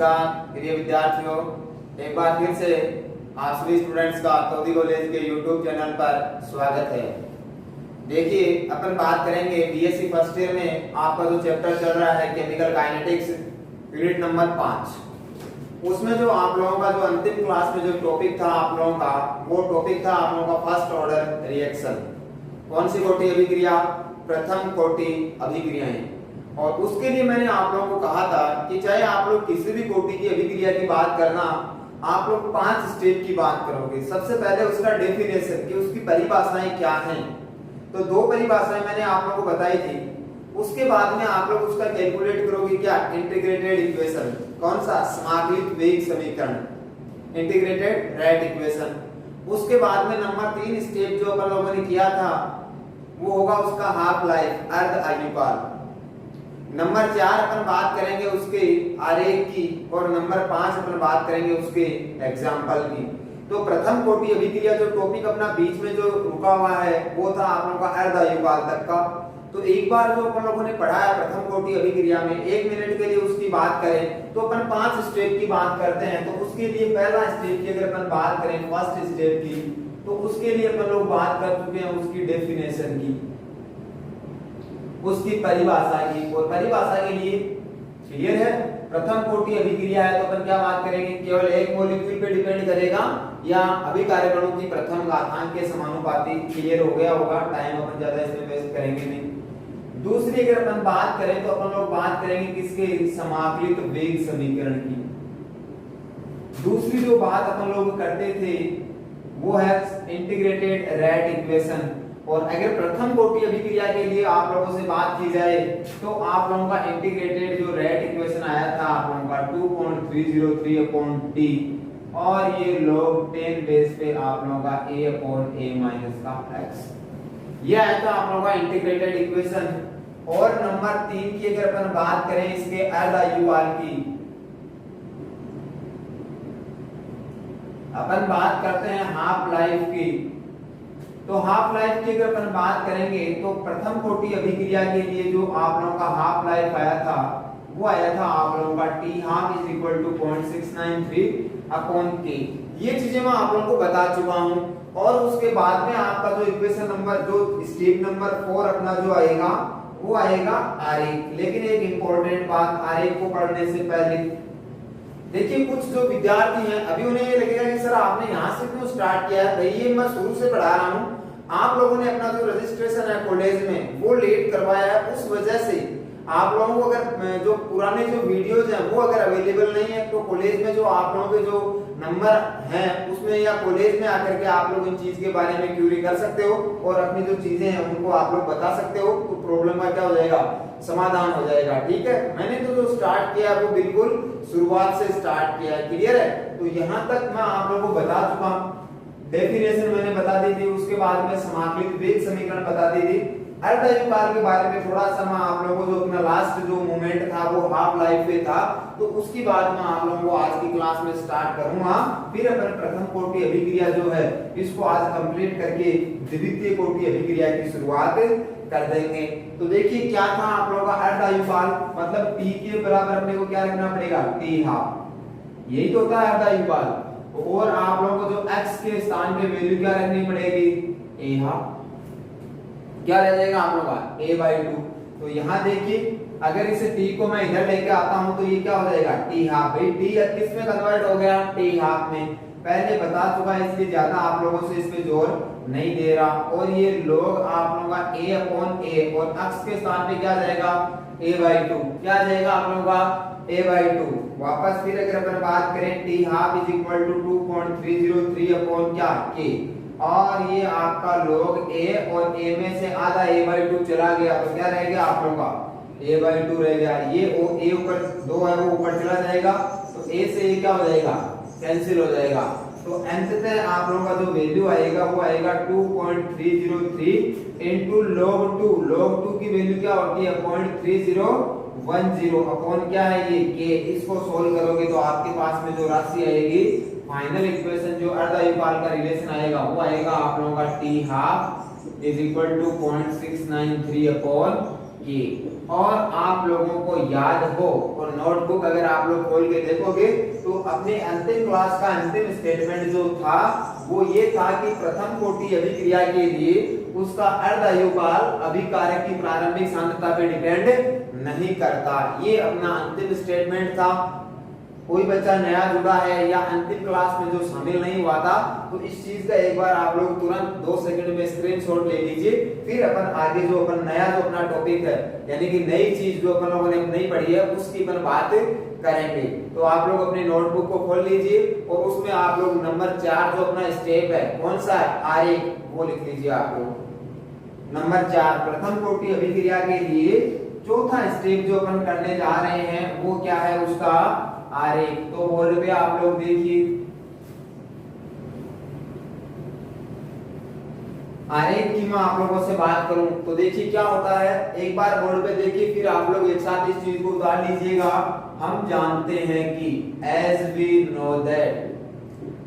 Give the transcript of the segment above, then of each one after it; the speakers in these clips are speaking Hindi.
नमस्कार प्रिय विद्यार्थियों, एक बार फिर से आप सभी स्टूडेंट्स का कौदी कॉलेज के YouTube चैनल पर स्वागत है। देखिए, अपन बात करेंगे बीएससी फर्स्ट ईयर में आपका जो चैप्टर चल रहा है केमिकल काइनेटिक्स यूनिट नंबर 5। उसमें जो आप लोगों का जो अंतिम क्लास में जो टॉपिक था आप लोगों का, वो टॉपिक था आप लोगों का फर्स्ट ऑर्डर रिएक्शन। कौन सी कोटि अभिक्रिया? प्रथम कोटि अभिक्रियाएं। और उसके लिए मैंने आप लोगों को कहा था कि चाहे आप लोग किसी भी कोटि की अभिक्रिया की बात करना, आप लोग 5 स्टेप की बात करोगे। सबसे पहले उसका डेफिनेशन कि उसकी परिभाषाएं क्या हैं। तो 2 परिभाषाएं मैंने आप लोगों को बताई थी। उसके बाद में आप लोग उसका कैलकुलेट करोगे क्या? Integrated equation. कौन सा? समाकलित वेग समीकरण, इंटीग्रेटेड रेट इक्वेशन। उसके बाद में नंबर 3 स्टेप जो अपन लोगों ने किया था वो होगा उसका हाफ लाइफ, अर्ध आयुकाल। नंबर 4 अपन बात करेंगे उसके आरेख की, और नंबर 5 अपन बात करेंगे उसके एग्जाम्पल की। तो प्रथम कोटि अभिक्रिया जो टॉपिक अपना बीच में जो रुका हुआ है वो था आप लोगों का अर्ध आयुकाल तक का। तो एक बार जो अपन लोगों ने पढ़ा है प्रथम कोटि अभिक्रिया में, 1 मिनट के लिए उसकी बात करें तो अपन 5 स्टेप की बात करते हैं। तो उसके लिए पहला स्टेप की अगर अपन बात करें फर्स्ट स्टेप की, तो उसके लिए अपन लोग बात कर चुके हैं उसकी डेफिनेशन की, उसकी परिभाषा की। और परिभाषा के लिए क्लियर है, प्रथम कोटि अभिक्रिया है तो अपन क्या बात करेंगे? केवल एक मॉलिक्यूल पे डिपेंड करेगा या अभिकार्य अणु की प्रथम घातांक के समानुपाती। क्लियर हो गया होगा, टाइम अपन ज्यादा इसमें वेस्ट करेंगे नहीं। दूसरी अगर अपन बात करें तो अपन लोग बात करेंगे किसके? समाकलित वेग समीकरण की। दूसरी जो बात अपन लोग करते थे वो है इंटीग्रेटेड रेट इक्वेशन। और अगर प्रथम कोटि अभिक्रिया के लिए आप लोगों से बात की जाए तो आप लोगों का इंटीग्रेटेड जो रेट इक्वेशन आया था आप लोगों का 2.303 अपॉन टी, और ये log 10 बेस पे आप लोगों का a अपॉन a माइनस का x, ये आया था आप लोगों का इंटीग्रेटेड इक्वेशन। और नंबर 3 की अगर अपन बात करें इसके अर्ध आयुकाल की, अपन बात करते हैं हाफ लाइफ की। तो हाफ लाइफ की अगर अपन बात करेंगे तो प्रथम कोटि अभिक्रिया के लिए जो आप लोगों का हाफ लाइफ आया था वो आया था आप लोगों का t half is equal to 0.693 upon k। ये चीजें मैं आप लोगों को बता चुका हूं। और उसके बाद में आपका जो इक्वेशन नंबर जो स्टेप नंबर 4 अपना जो आएगा वो आएगा आरेख। लेकिन एक इंपॉर्टेंट बात, आरेख को पढ़ने से पहले देखिए, कुछ जो विद्यार्थी हैं अभी उन्हें ये लगेगा कि सर आपने यहाँ से क्यों स्टार्ट किया है? भाई ये मैं शुरू से पढ़ा रहा हूँ, आप लोगों ने अपना जो रजिस्ट्रेशन है कॉलेज में वो लेट करवाया है, उस वजह से आप लोगों को अगर जो पुराने जो वीडियोज हैं वो अगर अवेलेबल नहीं है तो कॉलेज में जो आप लोगों के जो नंबर हैं उसमें या कॉलेज में आकर के आप लोग इन चीज के बारे में क्यूरी कर सकते हो और अपनी जो चीजें हैं उनको आप लोग बता सकते हो। तो प्रॉब्लम का क्या हो जाएगा? समाधान हो जाएगा। ठीक है, मैंने तो जो स्टार्ट किया वो बिल्कुल शुरुआत से स्टार्ट किया है। क्लियर है? तो यहाँ तक मैं आप लोगों को बता चुका हूँ। डेफिनेशन मैंने बता दी थी, उसके बाद में समाकलित वेग समीकरण बता दी थी। अर्ध आयुकाल के बारे में थोड़ा सा मैं आप लोगों को जो अपना लास्ट जो मोमेंट था वो हाफ लाइफ पे था, तो उसकी बात मैं आप लोगों को आज की क्लास में स्टार्ट करूंगा। फिर अपन प्रथम कोटि अभिक्रिया जो है इसको आज कंप्लीट करके द्वितीय कोटि अभिक्रिया की शुरुआत कर देंगे। तो देखिए क्या था आप लोगों का अर्ध आयुकाल, मतलब t के बराबर अपने को क्या रखना पड़ेगा? t हाफ, यही तो होता है अर्ध आयुकाल। और आप लोगों को जो x के स्थान पे वैल्यू क्या रखनी पड़ेगी? a half. क्या रह जाएगा आप लोगों का? a/2। तो यहाँ देखिए, अगर इसे t को मैं इधर लेके आता हूँ तो ये क्या हो जाएगा? t half. भाई t किस में कन्वर्ट हो गया? t हाफ में। पहले बता चुका है, इसलिए ज्यादा आप लोगों से इस पे जोर नहीं दे रहा। और ये log आप लोगों का a अपॉन a, और x के स्थान पे क्या जाएगा? a/2। क्या जाएगा आप लोगों का? a/2। वापस फिर अगर अपन बात करें t half is equal to 2.303 upon क्या? k, और ये आपका log a, और a में से आधा a/2 चला गया तो क्या रह गया आप लोगों का? a/2 रह गया। ये a ऊपर 2 है वो ऊपर चला जाएगा, तो a से ये क्या हो जाएगा? कैंसिल हो जाएगा। तो अंततः आप लोगों का जो वैल्यू आएगा वो आएगा 2.303 इनटू log 2। log 2 की वैल्यू क्या होती है? 0.3010 अपॉन क्या है ये? k। इसको सोल्व करोगे तो आपके पास में जो राशि आएगी, फाइनल इक्वेशन जो अर्ध आयुकाल का रिलेशन आएगा वो आएगा आप लोगों का t half is equal to 0.693 upon k. और आप लोगों को याद हो और नोटबुक अगर आप लोग खोल के देखोगे तो अपने अंतिम क्लास का अंतिम स्टेटमेंट जो था वो ये था कि प्रथम कोटि अभिक्रिया के लिए उसका अर्ध आयुकाल अभिकारक की प्रारंभिक सांद्रता पे डिपेंड नहीं करता। ये अपना अंतिम स्टेटमेंट था। कोई बच्चा नया जुड़ा है या अंतिम क्लास में जो शामिल नहीं हुआ था तो इस चीज का एक बार आप लोग तुरंत 2 सेकंड में स्क्रीनशॉट ले लीजिए। फिर अपन आगे जो अपन नया जो अपना टॉपिक है यानी कि नई चीज जो अपन लोगों ने नहीं पढ़ी है उसकी अपन बात करेंगे। तो आप लोग अपने नोटबुक को खोल लीजिए और उसमें आप लोग नंबर 4 जो अपना स्टेप है कौन सा है, आरेख, वो लिख लीजिए आप लोग। नंबर 4 प्रथम कोटि अभिक्रिया के लिए चौथा स्टेप जो अपन करने जा रहे हैं वो क्या है, उसका आरेख। तो बोर्ड पे आप लोग देखिए, आरेख की मैं आप लोगों से बात करूं तो देखिए क्या होता है, एक बार बोर्ड पे देखिए फिर आप लोग एक साथ इस चीज को उतार लीजिएगा। हम जानते हैं कि एज वी नो दैट,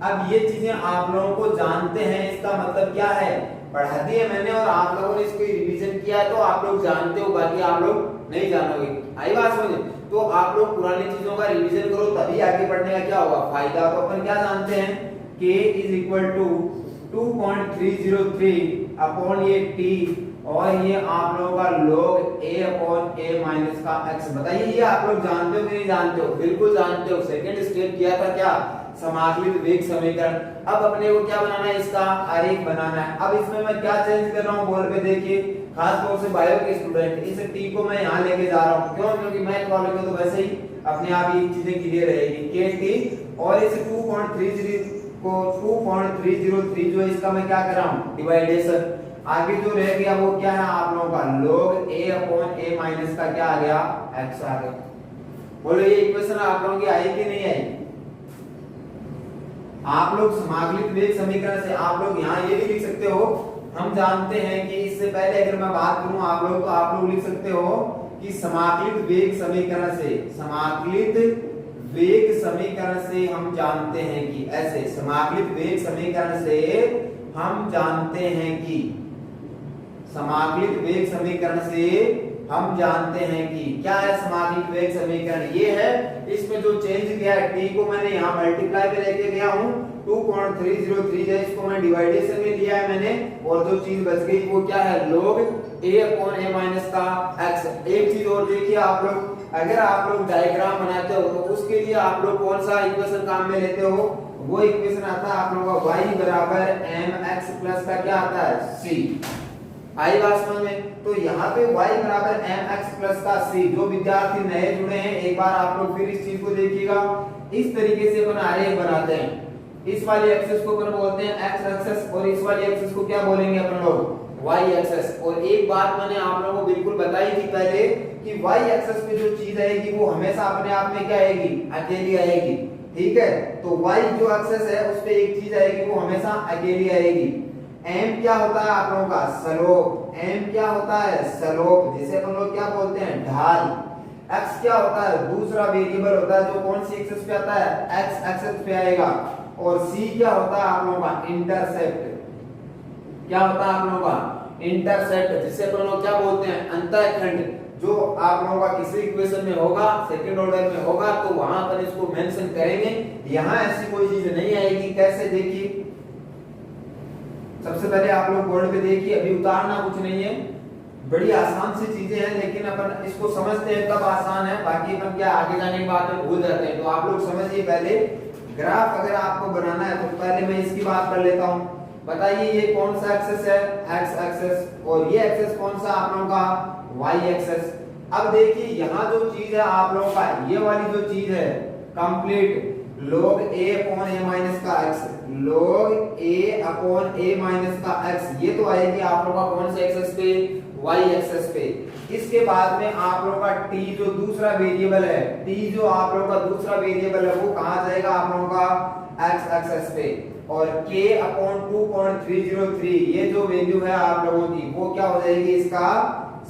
अब ये चीजें आप लोगों को जानते हैं इसका मतलब क्या है, पढ़ा दी है मैंने और आप लोगों ने इसको रिवीजन किया है तो आप लोग जानते हो, बाकी आप लोग नहीं जानोगे। आई बात समझ? तो आप लोग पुरानी चीजों का रिवीजन करो तभी आगे बढ़ने का क्या होगा, फायदा। तो अपन क्या जानते हैं, k is equal to 2.303 upon ये t और ये आप लोगों का log a upon a minus का x। बताइए ये आप लोग जानते हो कि नहीं जानते हो? बिल्कुल जानते हो। सेकंड स्टेप किया था क्या, समाकलित वेग समीकरण। अब अपने को क्या बनाना है, इसका आरेख बनाना है। अब इसमें मैं क्या चेंज कर रहा हूँ बोर्ड पे देखिए, खास तौर से बायो के स्टूडेंट, इस t को मैं यहाँ लेके जा रहा हूँ। क्यों? क्योंकि मैथ वालों को तो वैसे ही अपने आप ये चीजें क्लियर रहेगी। kt और इस 2.30 को 2.303 जो इसका मैं क्या कर रहा हूँ, डिवाइडेशन। आगे जो रह गया वो क्या है आप लोगों का log a upon a minus का क्या आ गया, x आ गया। बोलो ये इक्वेशन आप लोगों की आई कि नहीं आई? आप लोग समाकलित वेग समीकरण से आप लोग यहाँ ये भी लिख सकते हो, हम जानते हैं कि इससे पहले अगर मैं बात करूं आप लोग तो आप लोग लिख सकते हो कि समाकलित वेग समीकरण से, समाकलित वेग समीकरण से हम जानते हैं कि ऐसे, समाकलित वेग समीकरण से हम जानते हैं कि, समाकलित वेग समीकरण से हम जानते हैं कि क्या है समाकलित वेग समीकरण, ये है। इसमें जो चेंज किया है t को मैंने यहाँ मल्टीप्लाई पे लेके गया हूँ, 2.303 है, इसको मैं डिवाइडेशन में लिया है मैंने, और जो चीज बच गई वो क्या है, log a upon a minus का x। एक चीज और देखिए आप लोग, अगर आप लोग डायग्राम बनाते हो तो उसके लिए आप लोग कौन सा इक्वेशन काम में लेते हो, वो इक्वेशन आता है आप लोगों का y बराबर mx प्लस का क्या आता है, c। आई बात समझ में? तो यहाँ पे y बराबर mx प्लस का c, जो विद्यार्थी नए जुड़े हैं एक बार आप लोग फिर इस चीज को देखिएगा। इस तरीके से अपन आरेख बनाते हैं। इस वाली एक्सिस को अपन बोलते हैं x एक्सिस और इस वाली एक्सिस को क्या बोलेंगे अपन लोग, y एक्सिस। और एक बात मैंने आप लोगों को बिल्कुल बताई थी पहले कि y एक्सिस पे जो चीज आएगी वो हमेशा अपने आप में क्या आएगी, अकेली आएगी। ठीक है, तो y जो एक्सिस है उस पे एक चीज आएगी वो हमेशा अकेली आएगी। m क्या होता है आप लोगों का, स्लोप। m क्या होता है, स्लोप, जिसे अपन लोग क्या बोलते हैं, ढाल। x क्या होता है, दूसरा वेरिएबल होता है जो कौन सी एक्सिस पे आता है, x एक्सिस पे आएगा। और c क्या होता है आप लोगों का, इंटरसेप्ट। क्या होता है आप लोगों का, इंटरसेप्ट, जिसे अपन लोग क्या बोलते हैं, अंतःखंड। जो आप लोगों का किसी इक्वेशन में होगा, सेकंड ऑर्डर में होगा तो वहां पर इसको मेंशन करेंगे। यहाँ ऐसी कोई चीज नहीं आएगी। कैसे, देखिए सबसे पहले आप लोग बोर्ड पे देखिए, अभी उतारना कुछ नहीं है, बड़ी आसान सी चीजें हैं, लेकिन अपन इसको समझते हैं तब आसान है, बाकी अपन क्या आगे जाने के बाद में भूल जाते हैं। तो आप लोग समझिए, पहले ग्राफ अगर आपको बनाना है तो पहले मैं इसकी बात कर लेता हूँ। बताइए ये कौन सा एक्सिस है, x एक्सिस, और ये एक्सिस कौन सा आप लोगों का, y एक्सिस। अब देखिए यहाँ जो चीज है आप लोगों का, ये वाली जो चीज है complete log a upon a minus का x, log a upon a minus का x, ये तो आएगी आप लोगों का कौन से एक्सिस पे, y एक्सिस पे। इसके बाद में आप लोगों का t जो दूसरा वेरिएबल है, t जो आप लोगों का दूसरा वेरिएबल है वो कहाँ जाएगा आप लोगों का, x एक्सिस पे। और k अपॉन 2.303 ये जो वैल्यू है आप लोगों की वो क्या हो जाएगी, इसका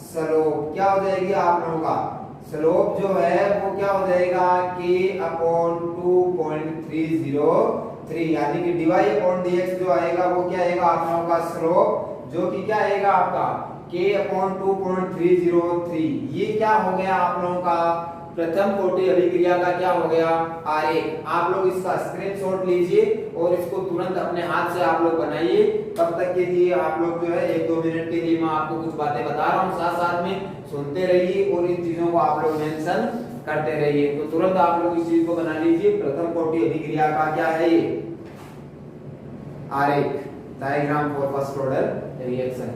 स्लोप। क्या हो जाएगी आप लोगों का, स्लोप जो है वो क्या हो जाएगा, k अपॉन 2.303, यानी कि dy अपॉन dx जो आएगा वो क्या आएगा आप लोगों का स्लोप, जो कि क्या आएगा आपका K/2.303। ये क्या हो गया आप लोगों का प्रथम कोटि अभिक्रिया का क्या हो गया आरेख। आप लोग इसका स्क्रीनशॉट लीजिए और इसको तुरंत अपने हाथ से आप लोग बनाइए। तब तक के लिए आप लोग जो है 1-2 मिनट के लिए मैं आपको कुछ बातें बता रहा हूँ, साथ साथ में सुनते रहिए और इन चीजों को आप लोग मेंशन करते रहिए। तो तुरंत आप लोग इस चीज को बना लीजिए। प्रथम कोटि अभिक्रिया का क्या है ये आरेख, diagram for first order reaction.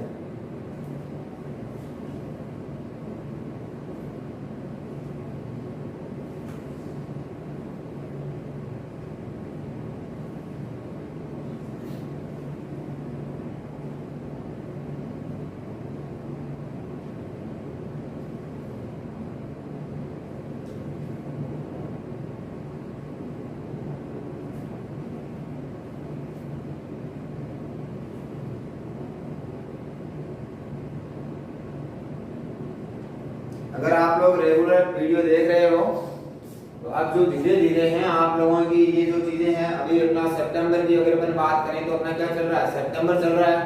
अगर आप लोग रेगुलर वीडियो देख रहे हो तो अब जो धीरे धीरे हैं आप लोगों की ये जो चीजें हैं, अभी अपना सितंबर की अगर अपन बात करें तो अपना क्या चल रहा है, सितंबर चल रहा है।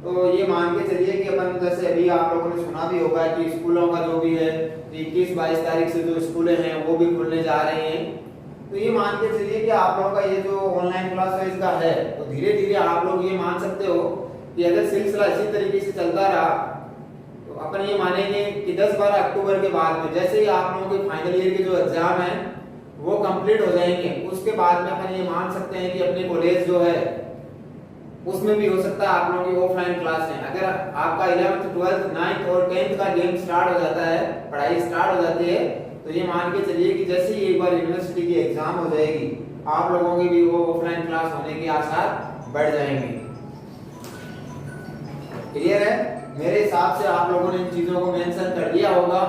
तो ये मान के चलिए कि अपन जैसे अभी आप लोगों ने सुना भी होगा कि स्कूलों का जो भी है 21-22 तारीख से जो स्कूलें हैं वो भी खुलने जा रहे हैं। तो ये मान के चलिए कि आप लोगों का ये जो ऑनलाइन क्लास है इसका है, तो धीरे धीरे आप लोग ये मान सकते हो कि अगर सिलसिला इसी तरीके से चलता रहा तो अपन ये मानेंगे कि 10-12 अक्टूबर के बाद में जैसे ही आप लोगों के फाइनल ईयर के जो एग्जाम है वो कंप्लीट हो जाएंगे, उसके बाद में अपन ये मान सकते हैं कि अपने कॉलेज जो है उसमें भी हो सकता है आप लोगों की ऑफलाइन क्लास है। अगर आपका 11th 12th 9th और 10th का गेम स्टार्ट हो जाता है, पढ़ाई स्टार्ट हो जाती है, तो ये मान के चलिए कि जैसे ही एक बार यूनिवर्सिटी की एग्जाम हो जाएगी आप लोगों की भी वो ऑफलाइन क्लास होने के आसार बढ़ जाएंगे। क्लियर है? मेरे हिसाब से आप लोगों ने इन चीजों को मेंशन कर दिया होगा।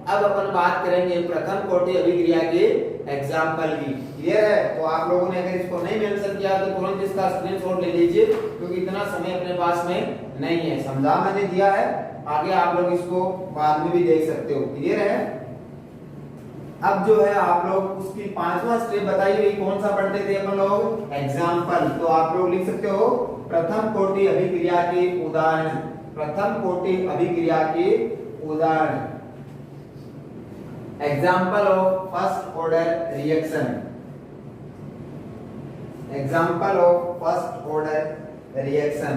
अब अपन बात करेंगे प्रथम कोटि अभिक्रिया के एग्जाम्पल की। क्लियर है? तो आप लोगों ने अगर इसको नहीं मेंशन किया तो तुरंत इसका स्क्रीनशॉट ले लीजिए, क्योंकि इतना समय अपने पास में नहीं है। समझा मैंने दिया है, आगे आप लोग इसको बाद में भी देख सकते हो। क्लियर है? अब जो है आप लोग उसकी 5वां स्टेप बताई हुई कौन सा पढ़ते थे अपन लोग, एग्जाम्पल। तो आप लोग लिख सकते हो प्रथम कोटि अभिक्रिया के उदाहरण, प्रथम कोटि अभिक्रिया के उदाहरण, example of first order reaction, example of first order reaction.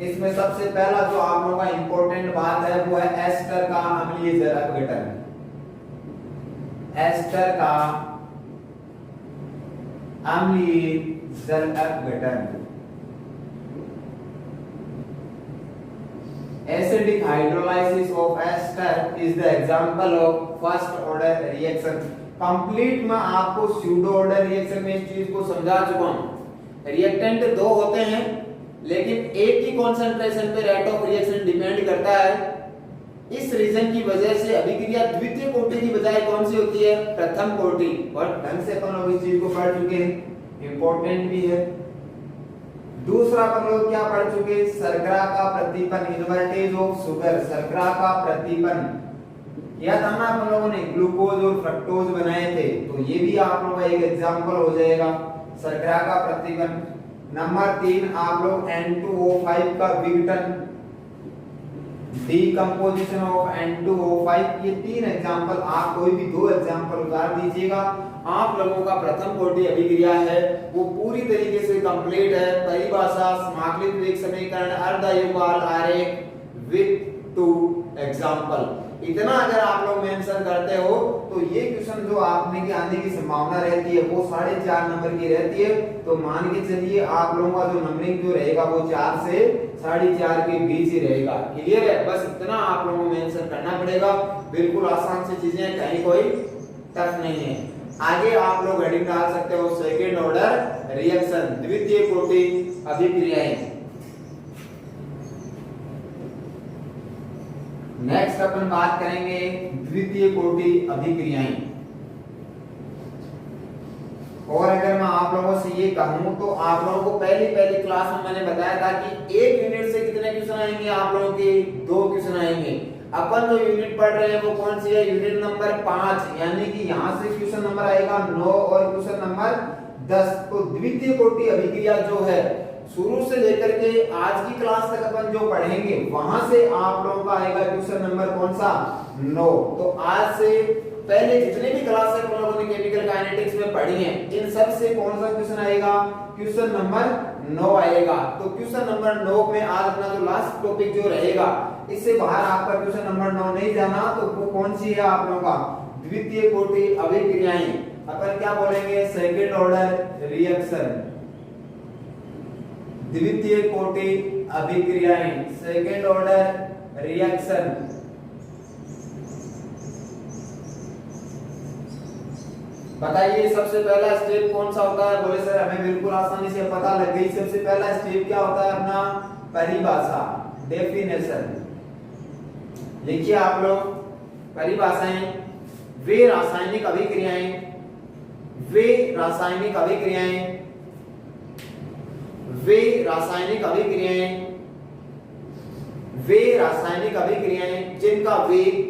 इसमें सबसे पहला जो आप लोगों का इंपॉर्टेंट बात है वो है एस्टर का अम्लीय जल अपघटन, एस्टर का अम्लीय जल अपघटन। Acidic hydrolysis of ester is the example of first order reaction। Complete में आपको स्यूडो ऑर्डर रिएक्शन में इस चीज को समझा चुका हूं। रिएक्टेंट दो होते हैं लेकिन एक ही कंसंट्रेशन पे रेट ऑफ रिएक्शन डिपेंड करता है। इस रीजन की वजह से अभिक्रिया द्वितीय कोटि की बजाय कौन सी होती है, प्रथम कोटि। और ढंग से अपन लोग इस चीज को पढ़ चुके हैं, इंपॉर्टेंट भी है। दूसरा अपन लोग क्या पढ़ चुके, शर्करा का प्रतिपन, इन्वर्टेज ऑफ शुगर, शर्करा का प्रतिपन किया था ना अपन लोगों ने, ग्लूकोज और फ्रक्टोज बनाए थे। तो ये भी आप लोगों का एक एग्जांपल हो जाएगा, शर्करा का प्रतिपन। नंबर 3 आप लोग N2O5 का विघटन, डीकंपोजिशन ऑफ N2O5। ये 3 एग्जांपल, आप कोई भी 2 एग्जांपल उतार दीजिएगा। आप लोगों का प्रथम कोटि अभिक्रिया है वो पूरी तरीके से कंप्लीट है। परिभाषा, समाकलित वेग समीकरण, अर्धयुगाल आरेख विद 2 एग्जांपल। इतना अगर आप लोग मेंशन करते हो तो ये क्वेश्चन जो आपने के आने की संभावना रहती है वो 4.5 नंबर की रहती है। तो मान के चलिए आप लोगों का जो नंबरिंग जो रहेगा वो 4 से 4.5 के बीच ही रहेगा। क्लियर है? बस इतना आप लोगों को मेंशन करना पड़ेगा। बिल्कुल आसान सी चीजें, कहीं कोई टफ नहीं है। आगे आप लोग हेडिंग डाल सकते हो सेकेंड ऑर्डर रिएक्शन, द्वितीय कोटि अभिक्रियाएं। नेक्स्ट अपन बात करेंगे द्वितीय कोटि अभिक्रियाएं। और अगर मैं आप लोगों से ये कहूं तो आप लोगों को पहली क्लास में मैंने बताया था कि एक यूनिट से कितने क्वेश्चन आएंगे, आप लोगों के 2 क्वेश्चन आएंगे। अपन जो यूनिट पढ़ रहे हैं वो कौन सी है, यूनिट नंबर 5, यानी कि यहां से क्वेश्चन नंबर आएगा 9 और क्वेश्चन नंबर 10। तो द्वितीय कोटि अभिक्रिया जो है, शुरू से लेकर के आज की क्लास तक अपन जो पढ़ेंगे वहां से आप लोगों का आएगा क्वेश्चन नंबर कौन सा 9। तो आज से पहले जितने भी क्लास हम लोगों ने केमिकल काइनेटिक्स में पढ़ी हैं इन सब से कौन सा क्वेश्चन आएगा, क्वेश्चन नंबर 9 आएगा। तो क्वेश्चन नंबर 9 में आज अपना जो लास्ट टॉपिक जो रहेगा इससे बाहर आपका क्वेश्चन नंबर 9 नहीं जाना। तो वो कौन सी है आप लोगों का द्वितीय कोटि अभिक्रियाएं, अपन क्या बोलेंगे सेकंड ऑर्डर रिएक्शन, द्वितीय कोटि अभिक्रियाएं सेकंड ऑर्डर रिएक्शन। बताइए सबसे पहला स्टेप कौन सा होता है, बोले सर हमें बिल्कुल आसानी से पता लग गई। सबसे पहला स्टेप क्या होता है अपना परिभाषा, डेफिनेशन। लिखिए आप लोग परिभाषाएं, वे रासायनिक अभिक्रियाएं, वे रासायनिक अभिक्रियाएं, वे रासायनिक अभिक्रियाएं, वे रासायनिक अभिक्रियाएं जिनका वेग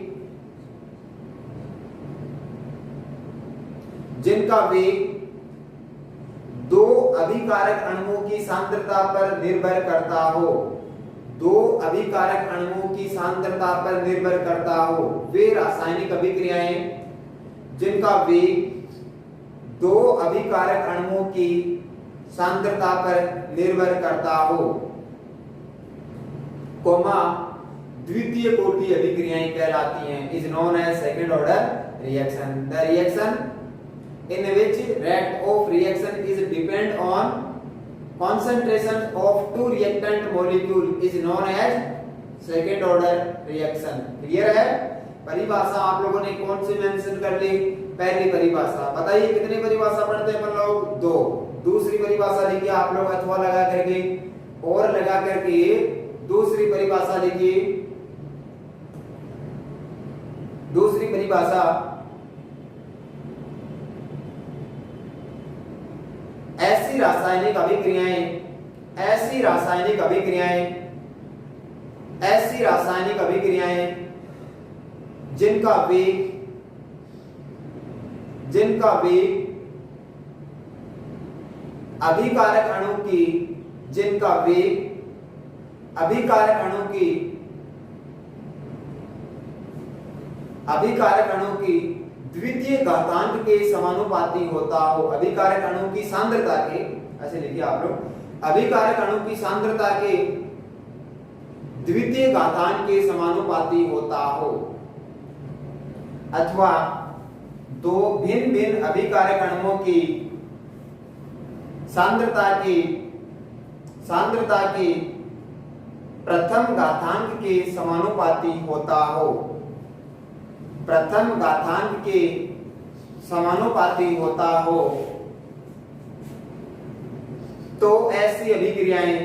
दो अभिकारक अणुओं की सांद्रता पर निर्भर करता हो, दो अभिकारक अणुओं की सांद्रता पर निर्भर करता हो। वे रासायनिक अभिक्रियाएं जिनका वेग दो अभिकारक अणुओं की सांद्रता पर निर्भर करता हो, कोमा द्वितीय कोटि अभिक्रियाएं कहलाती हैं, is known as second order reaction. The reaction in which rate of reaction is depend on concentration of two reactant molecule is known as second order reaction। Clear है? परिभाषा आप लोगों ने कौन सी मेंशन कर ली, पहली परिभाषा। बताइए कितनी परिभाषा पढ़ते हैं अपन लोग, 2। दूसरी परिभाषा लिखिए आप लोग अथवा लगा करके और लगा करके दूसरी परिभाषा लिखिए। दूसरी परिभाषा ऐसी रासायनिक अभिक्रियाएं, ऐसी रासायनिक अभिक्रियाएं, ऐसी रासायनिक अभिक्रियाएं जिनका वेग अभिकारक अणु की, जिनका वेग अभिकारक अणु की द्वितीय घातांक के समानुपाती होता हो। अभिकारक अणु की सांद्रता के, ऐसे लिखिए आप लोग, अभिकारक अणु की सांद्रता के द्वितीय घातांक के समानुपाती होता हो, अथवा दो भिन्न भिन्न अभिकारक अणुओं की सांद्रता के प्रथम घातांक के समानुपाती होता हो, प्रथम घातांक के समानुपाती होता हो। तो ऐसी अभिक्रियाएं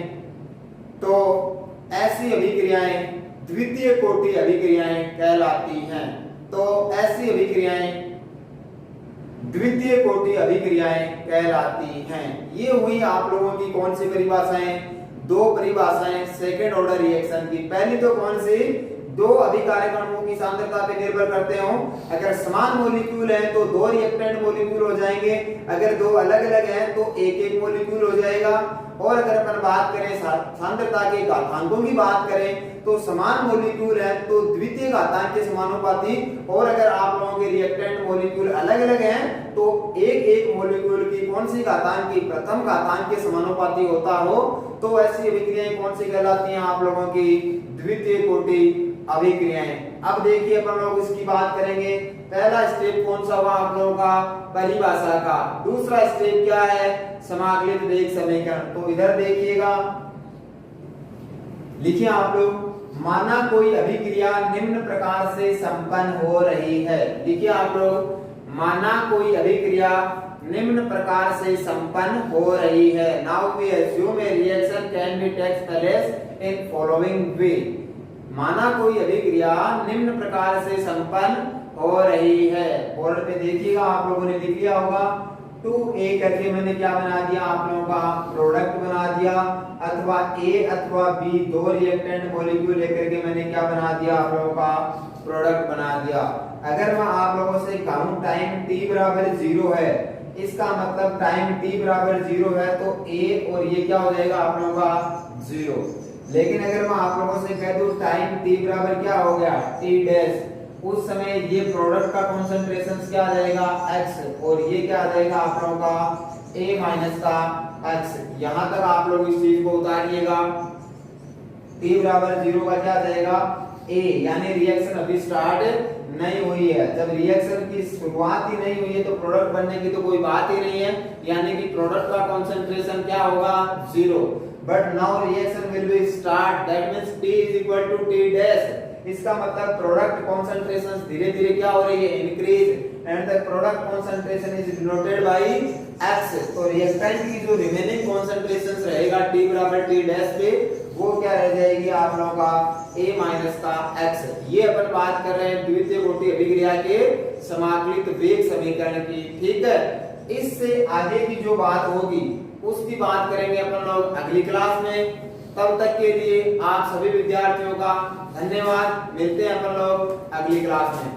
द्वितीय कोटि अभिक्रियाएं कहलाती हैं। तो ऐसी अभिक्रियाएं द्वितीय कोटि अभिक्रियाएं कहलाती हैं। ये हुई आप लोगों की कौन सी परिभाषाएं, 2 परिभाषाएं सेकंड ऑर्डर रिएक्शन की। पहली तो कौन सी, दो अभिकारक अणुओं की सांद्रता पे निर्भर करते हो। अगर समान मॉलिक्यूल है तो 2 रिएक्टेंट मॉलिक्यूल हो जाएंगे, अगर 2 अलग अलग हैं तो एक एक मॉलिक्यूल हो जाएगा। और अगर अपन बात करें सांद्रता के घातांकों की बात करें तो समान मॉलिक्यूल है तो द्वितीय घातांक के समानुपाती, और अगर आप लोगों के रिएक्टेंट मॉलिक्यूल अलग अलग हैं तो एक एक मॉलिक्यूल की कौन सी घातांक की, प्रथम घातांक के समानुपाती होता हो। तो ऐसी अभिक्रियाएं कौन सी कहलाती हैं आप लोगों की, द्वितीय कोटि अभिक्रियाएं। अब देखिए अपन लोग इसकी बात करेंगे। पहला स्टेप कौन सा हुआ आप लोगों का, परिभाषा का। दूसरा स्टेप क्या है, समाकलित वेग समीकरण। तो इधर देखिएगा, लिखिए आप लोग, माना कोई अभिक्रिया निम्न प्रकार से संपन्न हो रही है। लिखिए आप लोग, माना कोई अभिक्रिया निम्न प्रकार से संपन्न हो रही है। Now we assume a reaction can be takes place in following way. माना कोई अभिक्रिया निम्न प्रकार से संपन्न हो रही है। बोर्ड पे देखिएगा, आप लोगों ने लिख लिया होगा 2A करके मैंने क्या बना दिया आप लोगों का, प्रोडक्ट बना दिया, अथवा A अथवा B 2 रिएक्टेंट मॉलिक्यूल लेकर के मैंने क्या बना दिया आप लोगों का, प्रोडक्ट बना दिया। अगर मैं आप लोगों से कहूं टाइम t बराबर 0 है इसका मतलब टाइम t बराबर 0 है तो a और ये क्या हो जाएगा आप लोगों का 0। लेकिन अगर मैं आप लोगों से कह दूं टाइम t बराबर क्या हो गया t डैश, उस समय ये प्रोडक्ट का कॉन्सेंट्रेशन क्या आ जाएगा x और ये क्या आ जाएगा आप लोगों का a माइनस का x। यहां तक आप लोग इस चीज को उतारिएगा, t बराबर 0 का क्या आ जाएगा a, यानी रिएक्शन अभी स्टार्ट नहीं हुई है। जब रिएक्शन की शुरुआत ही नहीं हुई है तो प्रोडक्ट बनने की तो कोई बात ही नहीं है, यानी कि प्रोडक्ट का कंसंट्रेशन क्या होगा 0। But now reaction will be start, that means T is equal to T dash. इसका मतलब प्रोडक्ट कंसंट्रेशन धीरे-धीरे क्या हो रही है increase, and the product concentration is denoted by x। तो रिएक्टेंट की जो रिमेनिंग कंसंट्रेशन रहेगा T बराबर T डैश पे, वो क्या रह जाएगी आप लोगों का a माइनस का x। ये अपन बात कर रहे हैं द्वितीय कोटि अभिक्रिया के समाकलित वेग समीकरण की, ठीक है। इससे आगे की जो बात होगी उसकी बात करेंगे अपन लोग अगली क्लास में। तब तक के लिए आप सभी विद्यार्थियों का धन्यवाद। मिलते हैं अपन लोग अगली क्लास में।